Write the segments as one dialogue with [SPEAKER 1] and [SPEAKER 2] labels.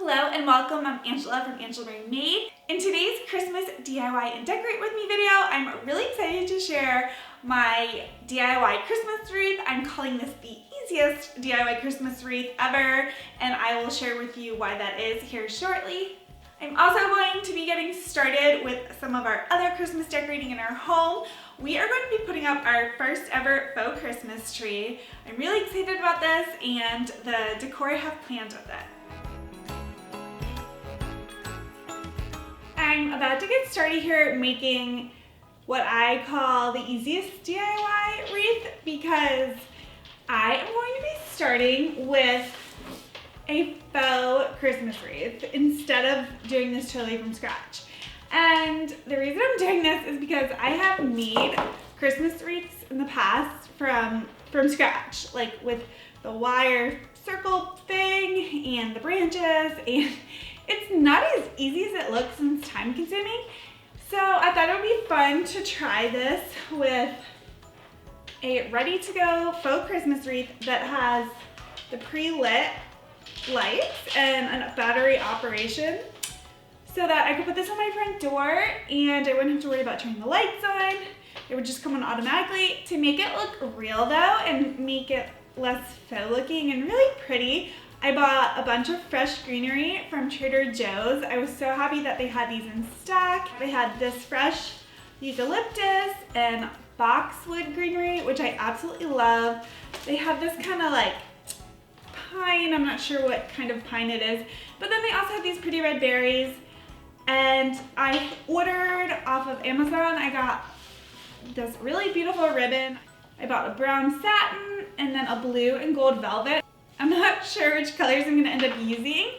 [SPEAKER 1] Hello and welcome, I'm Angela from Angela Made. In today's Christmas DIY and Decorate With Me video, I'm really excited to share my DIY Christmas wreath. I'm calling this the easiest DIY Christmas wreath ever, and I will share with you why that is here shortly. I'm also going to be getting started with some of our other Christmas decorating in our home. We are going to be putting up our first ever faux Christmas tree. I'm really excited about this and the decor I have planned with it. I'm about to get started here making what I call the easiest DIY wreath because I am going to be starting with a faux Christmas wreath instead of doing this totally from scratch. And the reason I'm doing this is because I have made Christmas wreaths in the past from scratch, like with the wire circle thing and the branches, and it's not as easy as it looks and it's time consuming. So I thought it would be fun to try this with a ready to go faux Christmas wreath that has the pre-lit lights and a battery operation so that I could put this on my front door and I wouldn't have to worry about turning the lights on. It would just come on automatically. To make it look real though and make it less faux looking and really pretty, I bought a bunch of fresh greenery from Trader Joe's. I was so happy that they had these in stock. They had this fresh eucalyptus and boxwood greenery, which I absolutely love. They have this kind of like pine, I'm not sure what kind of pine it is, but then they also have these pretty red berries. And I ordered off of Amazon, I got this really beautiful ribbon. I bought a brown satin and then a blue and gold velvet. I'm not sure which colors I'm going to end up using,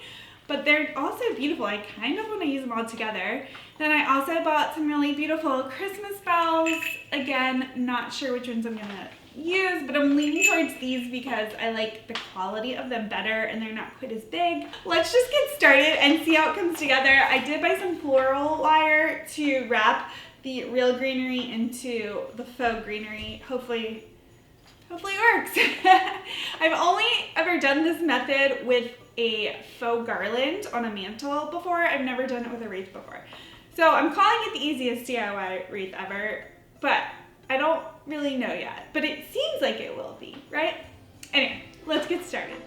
[SPEAKER 1] but they're also beautiful. I kind of want to use them all together. Then I also bought some really beautiful Christmas bells. Again, not sure which ones I'm going to use, but I'm leaning towards these because I like the quality of them better and they're not quite as big. Let's just get started and see how it comes together. I did buy some floral wire to wrap the real greenery into the faux greenery. Hopefully it works. I've only ever done this method with a faux garland on a mantle before. I've never done it with a wreath before. So I'm calling it the easiest DIY wreath ever, but I don't really know yet. But it seems like it will be, right? Anyway, let's get started.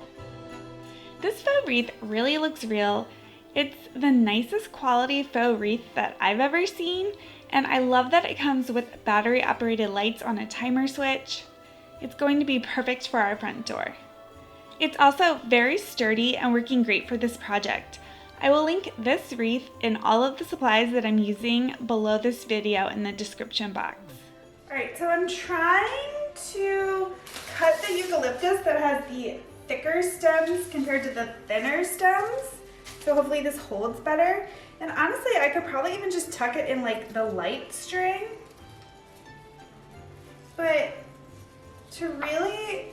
[SPEAKER 1] This faux wreath really looks real. It's the nicest quality faux wreath that I've ever seen, and I love that it comes with battery operated lights on a timer switch. It's going to be perfect for our front door. It's also very sturdy and working great for this project. I will link this wreath and all of the supplies that I'm using below this video in the description box. Alright, so I'm trying to cut the eucalyptus that has the thicker stems compared to the thinner stems. So hopefully this holds better. And honestly, I could probably even just tuck it in like the light string. But to really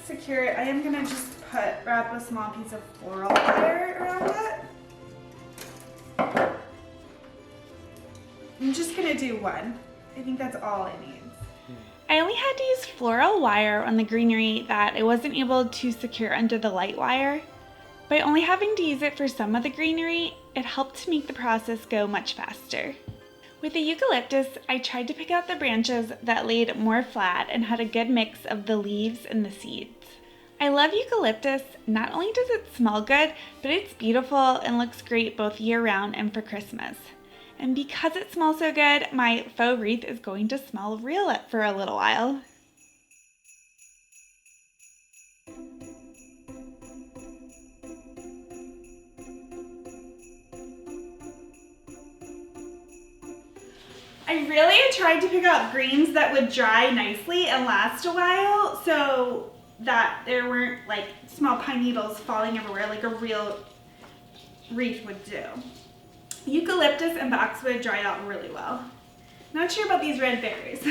[SPEAKER 1] secure it, I am gonna just wrap a small piece of floral wire around it. I'm just gonna do one. I think that's all it needs. I only had to use floral wire on the greenery that I wasn't able to secure under the light wire. By only having to use it for some of the greenery, it helped to make the process go much faster. With the eucalyptus, I tried to pick out the branches that laid more flat and had a good mix of the leaves and the seeds. I love eucalyptus. Not only does it smell good, but it's beautiful and looks great both year-round and for Christmas. And because it smells so good, my faux wreath is going to smell real for a little while. I really tried to pick out greens that would dry nicely and last a while so that there weren't like small pine needles falling everywhere like a real wreath would do. Eucalyptus and boxwood dry out really well. Not sure about these red berries.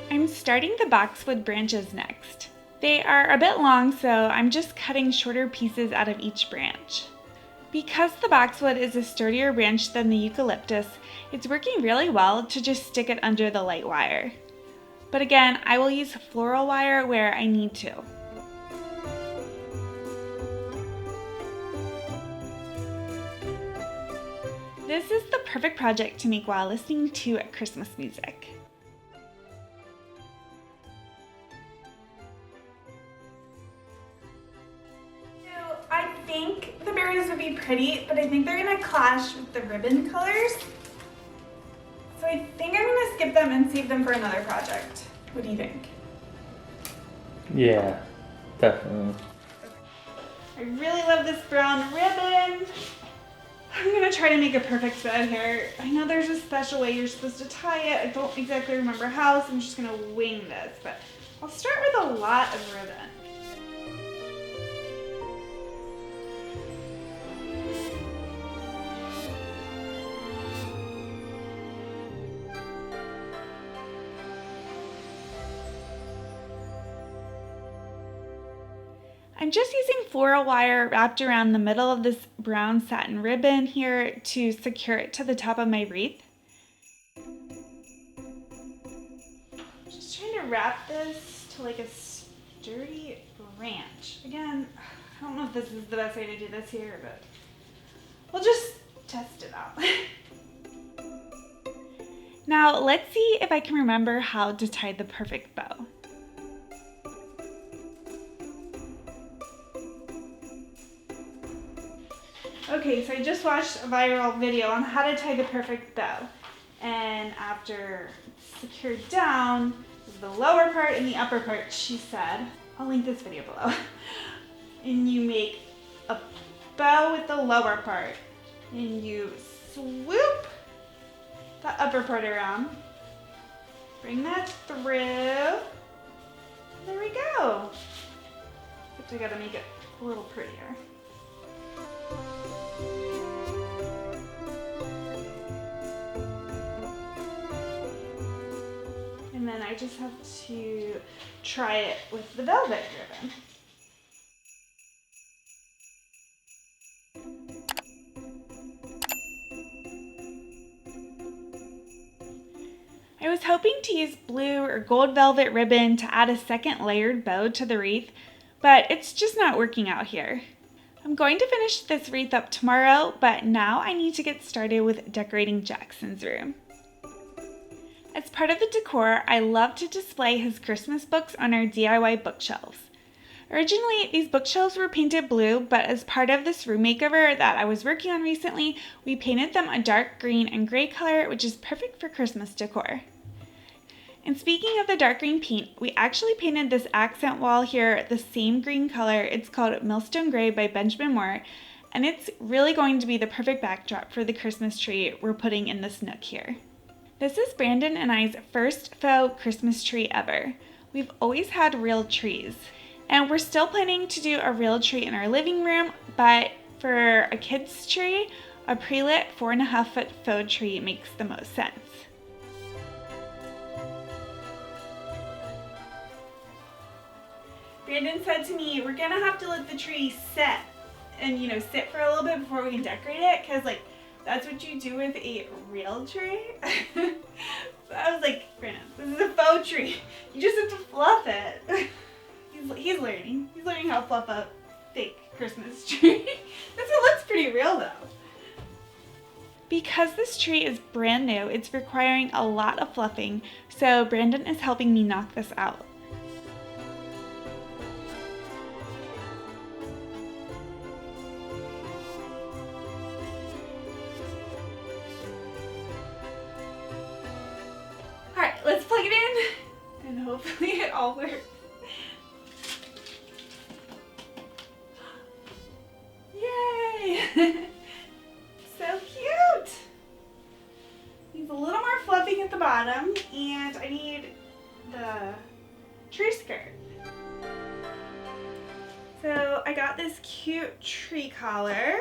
[SPEAKER 1] I'm starting the boxwood branches next. They are a bit long, so I'm just cutting shorter pieces out of each branch. Because the boxwood is a sturdier branch than the eucalyptus, it's working really well to just stick it under the light wire. But again, I will use floral wire where I need to. This is the perfect project to make while listening to Christmas music. So I think the berries would be pretty, but I think they're gonna clash with the ribbon colors. So I think I'm gonna skip them and save them for another project. What do you think?
[SPEAKER 2] Yeah, definitely.
[SPEAKER 1] I really love this brown ribbon. I'm gonna try to make a perfect bed here. I know there's a special way you're supposed to tie it. I don't exactly remember how, so I'm just gonna wing this, but I'll start with a lot of ribbon. I'm just using floral wire wrapped around the middle of this brown satin ribbon here to secure it to the top of my wreath. Just trying to wrap this to like a sturdy branch. Again, I don't know if this is the best way to do this here, but we'll just test it out. Now let's see if I can remember how to tie the perfect bow. Okay, so I just watched a viral video on how to tie the perfect bow. And after it's secured down, the lower part and the upper part, she said, I'll link this video below. And you make a bow with the lower part. And you swoop the upper part around. Bring that through. There we go. Except I gotta make it a little prettier. And then I just have to try it with the velvet ribbon. I was hoping to use blue or gold velvet ribbon to add a second layered bow to the wreath, but it's just not working out here. I'm going to finish this wreath up tomorrow, but now I need to get started with decorating Jackson's room. As part of the decor, I love to display his Christmas books on our DIY bookshelves. Originally, these bookshelves were painted blue, but as part of this room makeover that I was working on recently, we painted them a dark green and gray color, which is perfect for Christmas decor. And speaking of the dark green paint, we actually painted this accent wall here the same green color. It's called Millstone Gray by Benjamin Moore, and it's really going to be the perfect backdrop for the Christmas tree we're putting in this nook here. This is Brandon and I's first faux Christmas tree ever. We've always had real trees, and we're still planning to do a real tree in our living room, but for a kid's tree, a pre-lit 4.5-foot faux tree makes the most sense. Brandon said to me, we're gonna have to let the tree set and sit for a little bit before we can decorate it, because that's what you do with a real tree. So I was like, Brandon, this is a faux tree. You just have to fluff it. He's learning. He's learning how to fluff a fake Christmas tree. This one looks pretty real though. Because this tree is brand new, it's requiring a lot of fluffing, so Brandon is helping me knock this out. Let's plug it in and hopefully it all works. Yay! So cute! Needs a little more fluffing at the bottom, and I need the tree skirt. So I got this cute tree collar,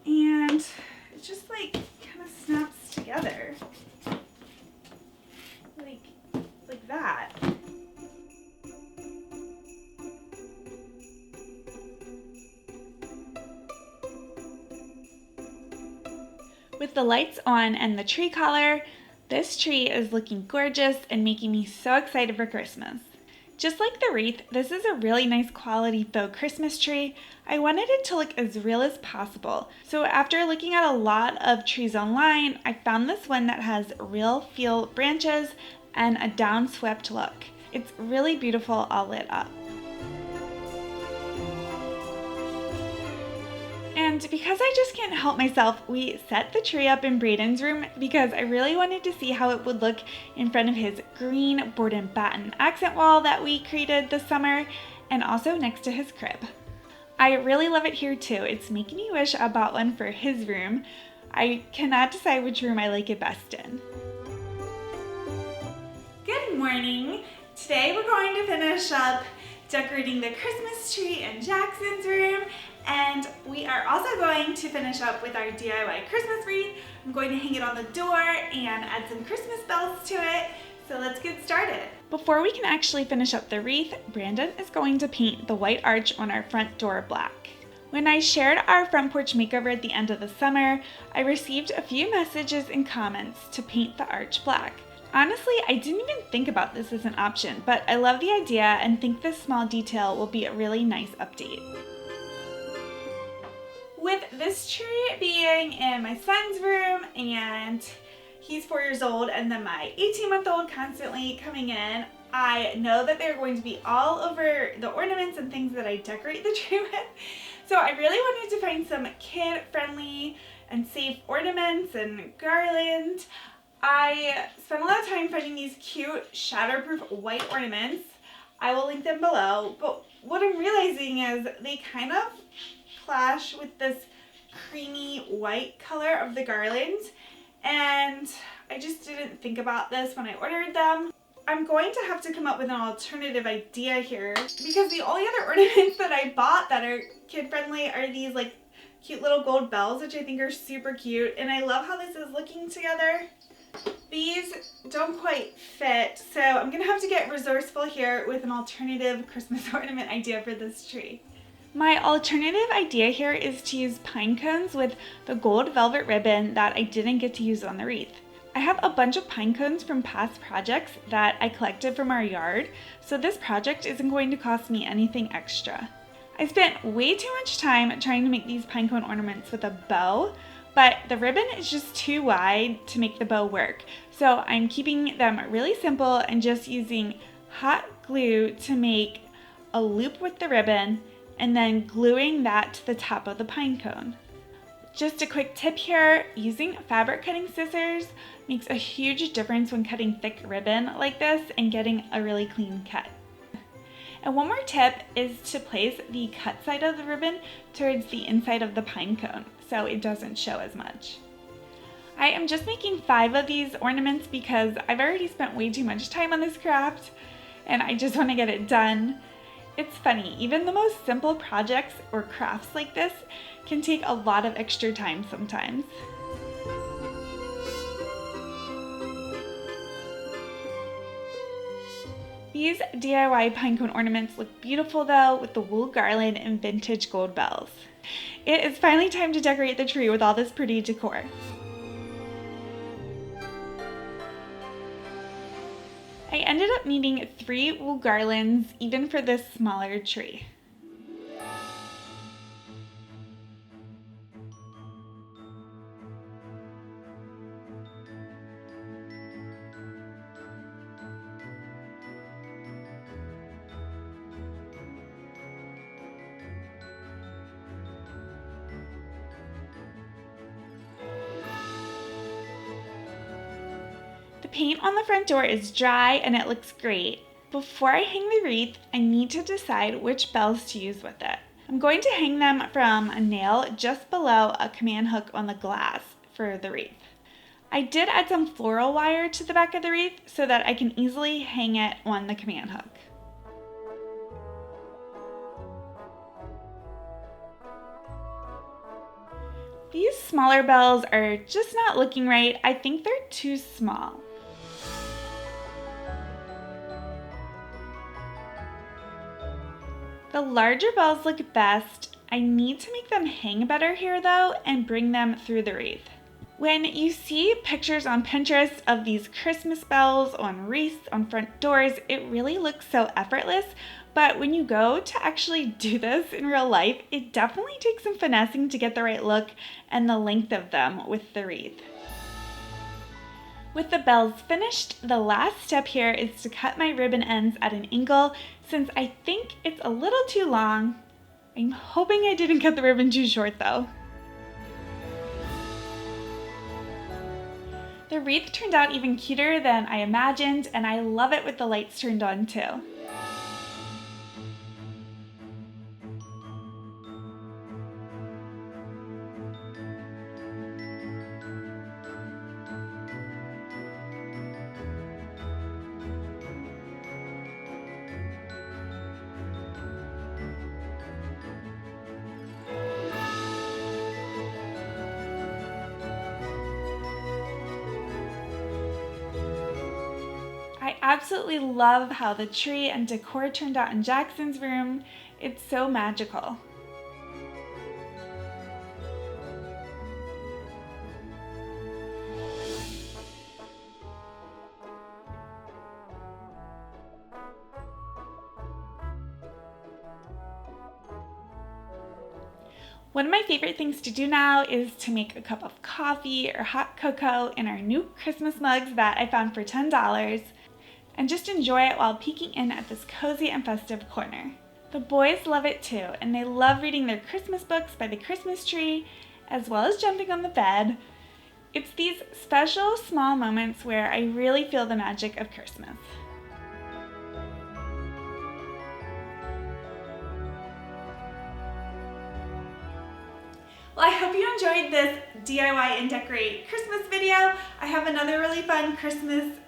[SPEAKER 1] and it just kind of snaps together. Like that. With the lights on and the tree collar, this tree is looking gorgeous and making me so excited for Christmas. Just like the wreath, this is a really nice quality faux Christmas tree. I wanted it to look as real as possible. So after looking at a lot of trees online, I found this one that has real feel branches and a downswept look. It's really beautiful all lit up. And because I just can't help myself, we set the tree up in Braden's room because I really wanted to see how it would look in front of his green board and batten accent wall that we created this summer, and also next to his crib. I really love it here too. It's making me wish I bought one for his room. I cannot decide which room I like it best in. Good morning. Today we're going to finish up decorating the Christmas tree in Jackson's room, and we are also going to finish up with our DIY Christmas wreath. I'm going to hang it on the door and add some Christmas bells to it. So let's get started. Before we can actually finish up the wreath, Brandon is going to paint the white arch on our front door black. When I shared our front porch makeover at the end of the summer, I received a few messages and comments to paint the arch black. Honestly, I didn't even think about this as an option, but I love the idea and think this small detail will be a really nice update. With this tree being in my son's room, and he's 4 years old, and then my 18-month-old constantly coming in, I know that they're going to be all over the ornaments and things that I decorate the tree with. So I really wanted to find some kid-friendly and safe ornaments and garlands. I spent a lot of time finding these cute shatterproof white ornaments. I will link them below, but what I'm realizing is they kind of clash with this creamy white color of the garland, and I just didn't think about this when I ordered them. I'm going to have to come up with an alternative idea here because the only other ornaments that I bought that are kid-friendly are these like cute little gold bells, which I think are super cute, and I love how this is looking together. These don't quite fit, so I'm gonna have to get resourceful here with an alternative Christmas ornament idea for this tree. My alternative idea here is to use pine cones with the gold velvet ribbon that I didn't get to use on the wreath. I have a bunch of pine cones from past projects that I collected from our yard, so this project isn't going to cost me anything extra. I spent way too much time trying to make these pine cone ornaments with a bow, but the ribbon is just too wide to make the bow work. So I'm keeping them really simple and just using hot glue to make a loop with the ribbon and then gluing that to the top of the pine cone. Just a quick tip here, using fabric cutting scissors makes a huge difference when cutting thick ribbon like this and getting a really clean cut. And one more tip is to place the cut side of the ribbon towards the inside of the pine cone so it doesn't show as much. I am just making 5 of these ornaments because I've already spent way too much time on this craft and I just want to get it done. It's funny, even the most simple projects or crafts like this can take a lot of extra time sometimes. These DIY pinecone ornaments look beautiful though with the wool garland and vintage gold bells. It is finally time to decorate the tree with all this pretty decor. I ended up needing 3 wool garlands even for this smaller tree. The paint on the front door is dry and it looks great. Before I hang the wreath, I need to decide which bells to use with it. I'm going to hang them from a nail just below a command hook on the glass for the wreath. I did add some floral wire to the back of the wreath so that I can easily hang it on the command hook. These smaller bells are just not looking right. I think they're too small. The larger bells look best. I need to make them hang better here though and bring them through the wreath. When you see pictures on Pinterest of these Christmas bells on wreaths on front doors, it really looks so effortless, but when you go to actually do this in real life, it definitely takes some finessing to get the right look and the length of them with the wreath. With the bells finished, the last step here is to cut my ribbon ends at an angle since I think it's a little too long. I'm hoping I didn't cut the ribbon too short though. The wreath turned out even cuter than I imagined, and I love it with the lights turned on too. I absolutely love how the tree and decor turned out in Jackson's room. It's so magical. One of my favorite things to do now is to make a cup of coffee or hot cocoa in our new Christmas mugs that I found for $10 and just enjoy it while peeking in at this cozy and festive corner. The boys love it too, and they love reading their Christmas books by the Christmas tree as well as jumping on the bed. It's these special small moments where I really feel the magic of Christmas. Well, I hope you enjoyed this DIY and decorate Christmas video. I have another really fun Christmas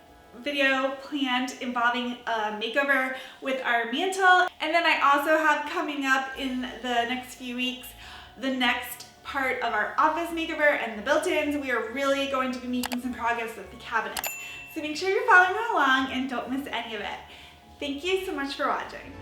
[SPEAKER 1] video planned involving a makeover with our mantle. And then I also have coming up in the next few weeks the next part of our office makeover and the built-ins. We are really going to be making some progress with the cabinets. So make sure you're following along and don't miss any of it. Thank you so much for watching.